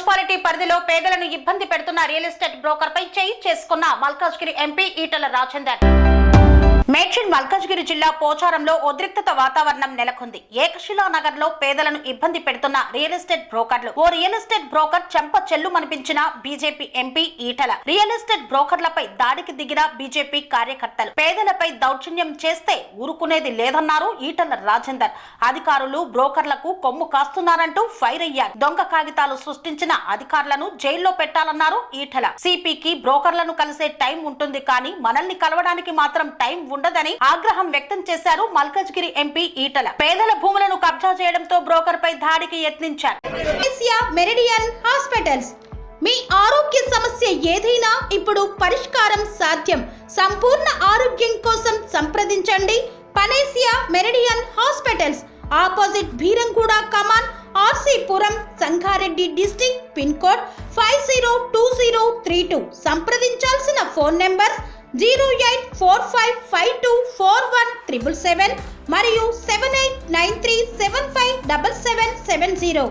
Municipality పరిధిలో పేదలను ఇబ్బంది పెడుతున్న రియల్ ఎస్టేట్ బ్రోకర్ పై చేయి చేసుకున్న మల్కాజ్గిరి ఎంపీ ఈటల రాజేందర్. మేడ్చల్ మల్కాజ్గిరి జిల్లా పోచారంలో ఉద్రిక్తత వాతావరణం నెలకొంది. ఏకశిలా నగర్ లో పేదలను ఇబ్బంది పెడుతున్న రియల్ ఎస్టేట్ బ్రోకర్లు. ఓ రియల్ ఎస్టేట్ బ్రోకర్ చెంప చెల్లుమనిపించిన BJP MP Etela. Real estate బ్రోకర్లపై దాడికి దిగిన బీజేపీ కార్యకర్తలు. పేదలపై దౌర్జన్యం చేస్తే ఊరుకునేది లేదన్నారు ఈటల రాజేందర్. అధికారులు బ్రోకర్లకు కొమ్ము కాస్తున్నారంటూ ఫైర్ అయ్యారు. దొంగ కాగితాలు సృష్టించిన అధికారులను జైల్లో పెట్టాలన్నారు ఈటల. సిపికి బ్రోకర్లను కలిసే టైం ఉంటుంది, కానీ మనల్ని కలవడానికి మాత్రం టైం ఉండదని ఆగ్రహం వ్యక్తం చేశారు మల్కాజ్గిరి ఎంపీ ఈటల. పేదల భూములను కబ్జా చేయడంతో బ్రోకర్ పై దాడికి యత్నించారు. మెరిడియన్ హాస్పిటల్స్, మీ ఆరోగ్య సమస్య ఏదైనా ఇప్పుడు పరిష్కారం సాధ్యం. సంపూర్ణ ఆరోగ్యం కోసం సంప్రదించండి panacea meridian hospitals, opposite Bheeramguda కమాన్, RC Puram, Sangareddy district, pin code 502032. సంప్రదించాల్సిన ఫోన్ నెంబర్ 0845524177 మరియు 7893757770.